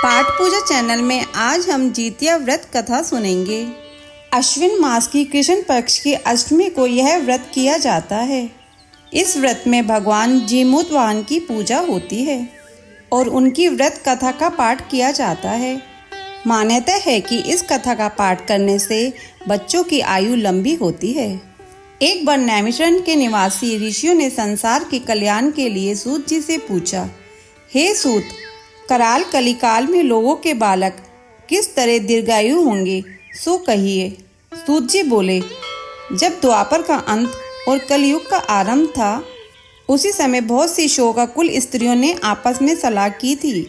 पाठ पूजा चैनल में आज हम जितिया व्रत कथा सुनेंगे। अश्विन मास की कृष्ण पक्ष की अष्टमी को यह व्रत किया जाता है। इस व्रत में भगवान जीमूतवाहन की पूजा होती है और उनकी व्रत कथा का पाठ किया जाता है। मान्यता है कि इस कथा का पाठ करने से बच्चों की आयु लंबी होती है। एक बार नैमिषारण्य के निवासी ऋषियों ने संसार के कल्याण के लिए सूत जी से पूछा, हे सूत, कराल कलिकाल में लोगों के बालक किस तरह दीर्घायु होंगे, सो कहिए। सूत जी बोले, जब द्वापर का अंत और कलयुग का आरंभ था, उसी समय बहुत सी शोकाकुल स्त्रियों ने आपस में सलाह की थी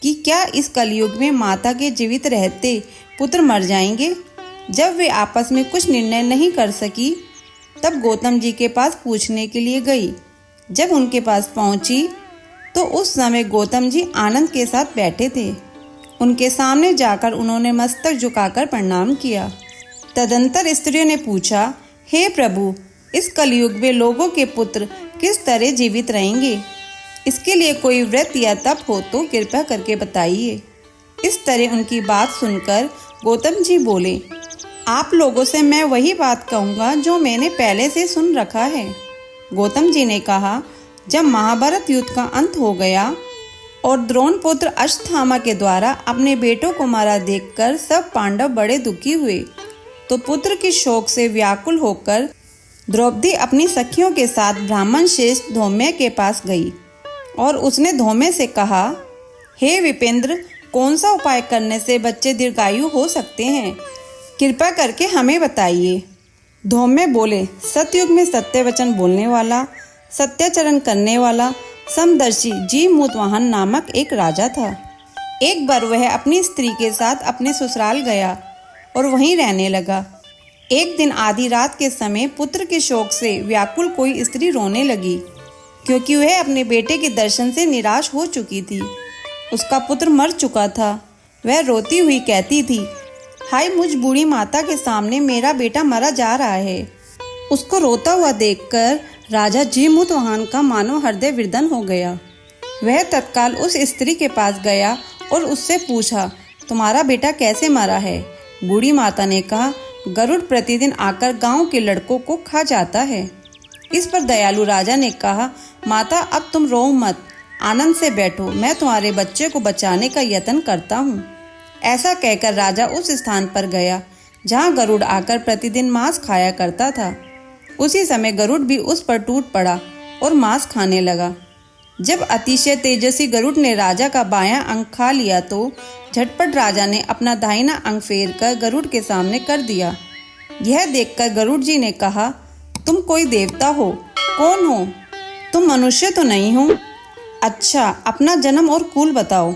कि क्या इस कलयुग में माता के जीवित रहते पुत्र मर जाएंगे। जब वे आपस में कुछ निर्णय नहीं कर सकी, तब गौतम जी के पास पूछने के लिए गई। जब उनके पास पहुंची तो उस समय गौतम जी आनंद के साथ बैठे थे। उनके सामने जाकर उन्होंने मस्तक झुकाकर प्रणाम किया। तदंतर स्त्रियों ने पूछा, हे प्रभु, इस कलयुग में लोगों के पुत्र किस तरह जीवित रहेंगे? इसके लिए कोई व्रत या तप हो तो कृपा करके बताइए। इस तरह उनकी बात सुनकर गौतम जी बोले, आप लोगों से मैं वही बात कहूँगा जो मैंने पहले से सुन रखा है। गौतम जी ने कहा, जब महाभारत युद्ध का अंत हो गया और द्रोण पुत्र अश्वत्थामा के द्वारा अपने बेटों को मारा देखकर सब पांडव बड़े दुखी हुए, तो पुत्र के शोक से व्याकुल होकर द्रौपदी अपनी सखियों के साथ ब्राह्मण श्रेष्ठ धौम्य के पास गई और उसने धौम्य से कहा, हे विपेंद्र, कौन सा उपाय करने से बच्चे दीर्घायु हो सकते हैं? कृपा करके हमें बताइए। धौम्य बोले, सतयुग में सत्य वचन बोलने वाला, सत्याचरण करने वाला समदर्शी जीमूतवाहन नामक एक राजा था। एक बार वह अपनी स्त्री के साथ अपने ससुराल गया और वहीं रहने लगा। एक दिन आधी रात के समय पुत्र के शोक से व्याकुल कोई स्त्री रोने लगी, क्योंकि वह अपने बेटे के दर्शन से निराश हो चुकी थी। उसका पुत्र मर चुका था। वह रोती हुई कहती थी, हाय, मुझ बूढ़ी माता के सामने मेरा बेटा मरा जा रहा है। उसको रोता हुआ देखकर राजा जीमूतवाहन का मानो हृदय विदीर्ण हो गया। वह तत्काल उस स्त्री के पास गया और उससे पूछा, तुम्हारा बेटा कैसे मरा है? बूढ़ी माता ने कहा, गरुड़ प्रतिदिन आकर गांव के लड़कों को खा जाता है। इस पर दयालु राजा ने कहा, माता, अब तुम रो मत, आनंद से बैठो, मैं तुम्हारे बच्चे को बचाने का यत्न करता हूँ। ऐसा कहकर राजा उस स्थान पर गया जहाँ गरुड़ आकर प्रतिदिन मांस खाया करता था। उसी समय गरुड़ भी उस पर टूट पड़ा और मांस खाने लगा। जब अतिशय तेजस्वी गरुड़ ने राजा का बायां अंग खा लिया तो झटपट राजा ने अपना दाहिना अंग फेर कर गरुड़ के सामने कर दिया। यह देखकर गरुड़ जी ने कहा, तुम कोई देवता हो? कौन हो तुम? मनुष्य तो नहीं हो। अच्छा, अपना जन्म और कुल बताओ।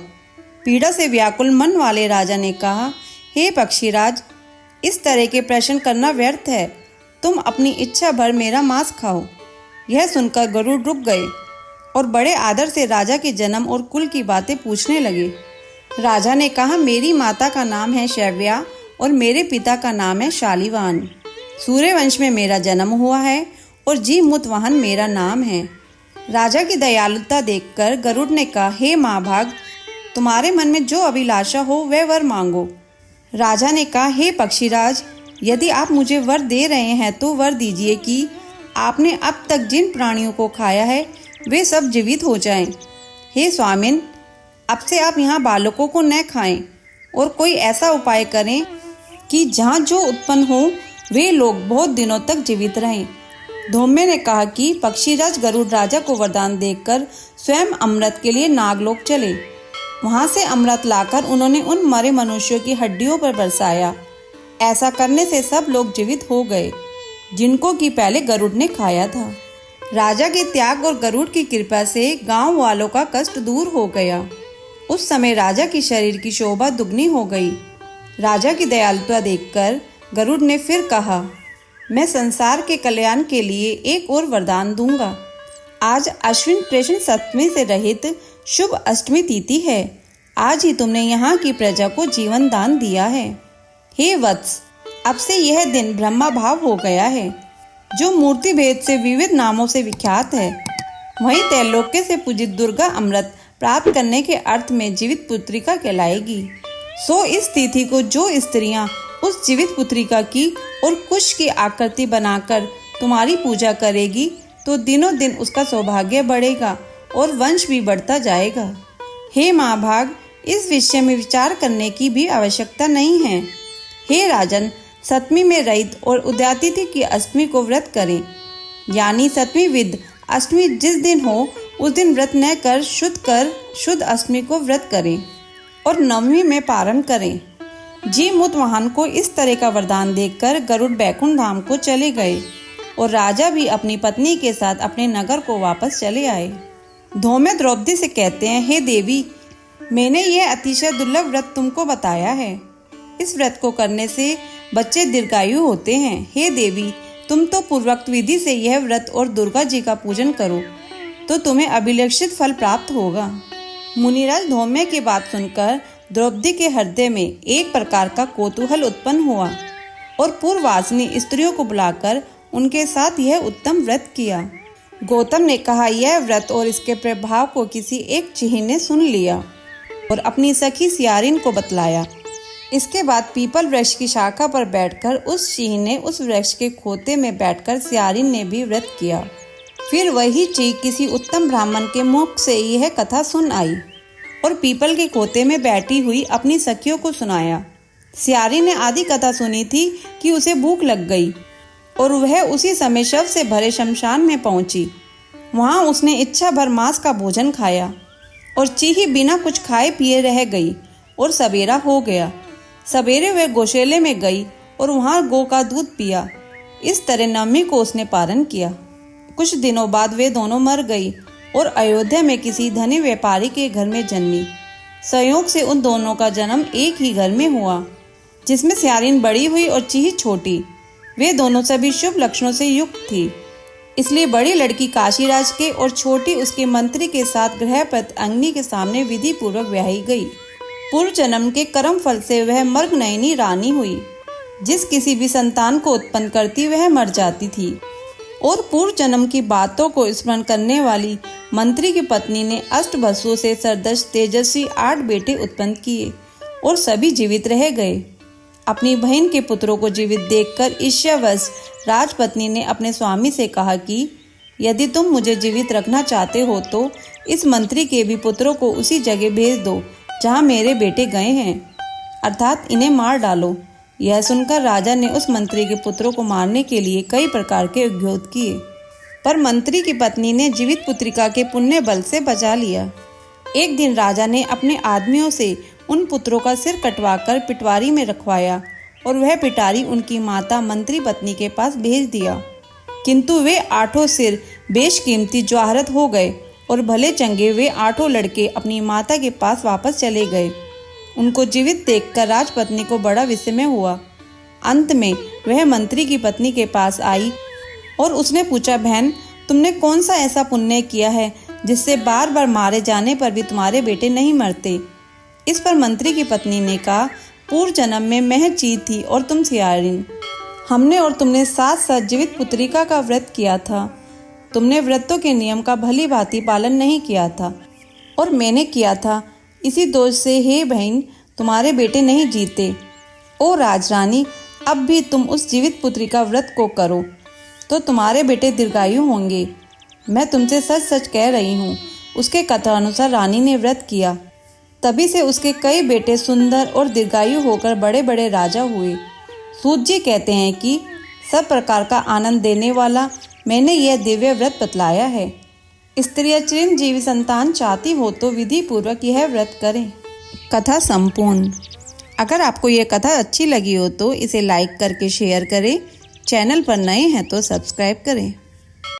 पीड़ा से व्याकुल मन वाले राजा ने कहा, हे पक्षीराज, इस तरह के प्रश्न करना व्यर्थ है। तुम अपनी इच्छा भर मेरा मांस खाओ। यह सुनकर गरुड़ रुक गए और बड़े आदर से राजा के जन्म और कुल की बातें पूछने लगे। राजा ने कहा, मेरी माता का नाम है शैव्या और मेरे पिता का नाम है शालिवान। सूर्यवंश में मेरा जन्म हुआ है और जीमूतवाहन मेरा नाम है। राजा की दयालुता देखकर गरुड़ ने कहा, हे महाभाग, तुम्हारे मन में जो अभिलाषा हो वह वर मांगो। राजा ने कहा, हे पक्षीराज, यदि आप मुझे वर दे रहे हैं तो वर दीजिए कि आपने अब तक जिन प्राणियों को खाया है वे सब जीवित हो जाएं। हे स्वामिन, अब से आप यहाँ बालकों को न खाएं और कोई ऐसा उपाय करें कि जहाँ जो उत्पन्न हो वे लोग बहुत दिनों तक जीवित रहें। धौम्य ने कहा कि पक्षीराज गरुड़ राजा को वरदान देकर स्वयं अमृत के लिए नागलोक चले। वहाँ से अमृत लाकर उन्होंने उन मरे मनुष्यों की हड्डियों पर बरसाया। ऐसा करने से सब लोग जीवित हो गए जिनको कि पहले गरुड़ ने खाया था। राजा के त्याग और गरुड़ की कृपा से गांव वालों का कष्ट दूर हो गया। उस समय राजा की शरीर की शोभा दुगनी हो गई। राजा की दयालुता देखकर गरुड़ ने फिर कहा, मैं संसार के कल्याण के लिए एक और वरदान दूंगा। आज अश्विन कृष्ण सप्तमी से रहित शुभ अष्टमी तिथि है। आज ही तुमने यहाँ की प्रजा को जीवन दान दिया है। हे वत्स, अब से यह दिन ब्रह्मा भाव हो गया है, जो मूर्ति भेद से विविध नामों से विख्यात है। वहीं त्रैलोक्य से पूजित दुर्गा अमृत प्राप्त करने के अर्थ में जीवित पुत्रिका कहलाएगी। सो इस तिथि को जो स्त्रियां उस जीवित पुत्रिका की और कुश की आकृति बनाकर तुम्हारी पूजा करेगी तो दिनों दिन उसका सौभाग्य बढ़ेगा और वंश भी बढ़ता जाएगा। हे महाभाग, इस विषय में विचार करने की भी आवश्यकता नहीं है। हे राजन, सप्तमी में रहित और उदयातिथि की अष्टमी को व्रत करें, यानी सप्तमी विद अष्टमी जिस दिन हो उस दिन व्रत न कर शुद्ध अष्टमी को व्रत करें और नवमी में पारण करें। जीमूतवाहन को इस तरह का वरदान देखकर गरुड़ बैकुंठ धाम को चले गए और राजा भी अपनी पत्नी के साथ अपने नगर को वापस चले आए। धौम्य द्रौपदी से कहते हैं, हे देवी, मैंने यह अतिशय दुर्लभ व्रत तुमको बताया है। इस व्रत को करने से बच्चे दीर्घायु होते हैं। हे देवी, तुम तो पूर्वोक्त विधि से यह व्रत और दुर्गा जी का पूजन करो तो तुम्हें अभिलषित फल प्राप्त होगा। मुनिराज धौम्य की बात सुनकर द्रौपदी के हृदय में एक प्रकार का कौतूहल उत्पन्न हुआ और पूर्ववासिनी स्त्रियों को बुलाकर उनके साथ यह उत्तम व्रत किया। गौतम ने कहा, यह व्रत और इसके प्रभाव को किसी एक चिहि ने सुन लिया और अपनी सखी सियारिन को बतलाया। इसके बाद पीपल वृक्ष की शाखा पर बैठकर उस चिहि ने उस वृक्ष के खोते में बैठकर सियारिन ने भी व्रत किया। फिर वही चिहि किसी उत्तम ब्राह्मण के मुख से यह कथा सुन आई और पीपल के खोते में बैठी हुई अपनी सखियों को सुनाया। सियारिन ने आधी कथा सुनी थी कि उसे भूख लग गई और वह उसी समय शव से भरे शमशान में पहुंची। वहां उसने इच्छा भर मांस का भोजन खाया और चिहि बिना कुछ खाए पिए रह गई और सवेरा हो गया। सवेरे वह गौशाले में गई और वहां गौ का दूध पिया। इस तरह नवमी को उसने पारण किया। कुछ दिनों बाद वे दोनों मर गई और अयोध्या में किसी धनी व्यापारी के घर में जन्मी। संयोग से उन दोनों का जन्म एक ही घर में हुआ, जिसमें सियारिन बड़ी हुई और चिहि छोटी। वे दोनों सभी शुभ लक्षणों से युक्त थी, इसलिए बड़ी लड़की काशीराज के और छोटी उसके मंत्री के साथ गृहपति अग्नि के सामने विधि पूर्वक ब्याही गई। पूर्व जन्म के कर्म फल से वह मृगनयनी रानी हुई, जिस किसी भी संतान को उत्पन्न करती वह मर जाती थी। और पूर्व जन्म की बातों को स्मरण करने वाली मंत्री की पत्नी ने अष्टवसुओं से सदृश तेजस्वी 8 बेटे उत्पन्न किए और सभी जीवित रह गए। अपनी बहन के पुत्रों को जीवित देखकर ईर्ष्यावश राजपत्नी ने अपने स्वामी से कहा कि यदि तुम मुझे जीवित रखना चाहते हो तो इस मंत्री के भी पुत्रों को उसी जगह भेज दो जहाँ मेरे बेटे गए हैं, अर्थात इन्हें मार डालो। यह सुनकर राजा ने उस मंत्री के पुत्रों को मारने के लिए कई प्रकार के उद्योग किए, पर मंत्री की पत्नी ने जीवित पुत्रिका के पुण्य बल से बचा लिया। एक दिन राजा ने अपने आदमियों से उन पुत्रों का सिर कटवाकर पिटवारी में रखवाया और वह पिटारी उनकी माता मंत्री पत्नी के पास भेज दिया। किंतु वे 8 सिर बेशकीमती जवाहरत हो गए और भले चंगे वे 8 लड़के अपनी माता के पास वापस चले गए। उनको जीवित देखकर राजपत्नी को बड़ा विस्मय हुआ। अंत में वह मंत्री की पत्नी के पास आई और उसने पूछा, बहन, तुमने कौन सा ऐसा पुण्य किया है जिससे बार बार मारे जाने पर भी तुम्हारे बेटे नहीं मरते? इस पर मंत्री की पत्नी ने कहा, पूर्व जन्म में मैं चीत थी और तुम सियारिन। हमने और तुमने साथ साथ जीवित पुत्रिका का व्रत किया था। तुमने व्रतों के नियम का भली भांति पालन नहीं किया था और मैंने किया था। इसी दोष से हे बहन, तुम्हारे बेटे नहीं जीते। ओ राजरानी, अब भी तुम उस जीवित पुत्री का व्रत को करो तो तुम्हारे बेटे दीर्घायु होंगे। मैं तुमसे सच सच कह रही हूँ। उसके कथानुसार रानी ने व्रत किया, तभी से उसके कई बेटे सुंदर और दीर्घायु होकर बड़े बड़े राजा हुए। सूत जी कहते हैं कि सब प्रकार का आनंद देने वाला मैंने यह दिव्य व्रत बतलाया है। स्त्रियां चिरंजीवी संतान चाहती हो तो विधि पूर्वक यह व्रत करें। कथा संपूर्ण। अगर आपको यह कथा अच्छी लगी हो तो इसे लाइक करके शेयर करें। चैनल पर नए हैं तो सब्सक्राइब करें।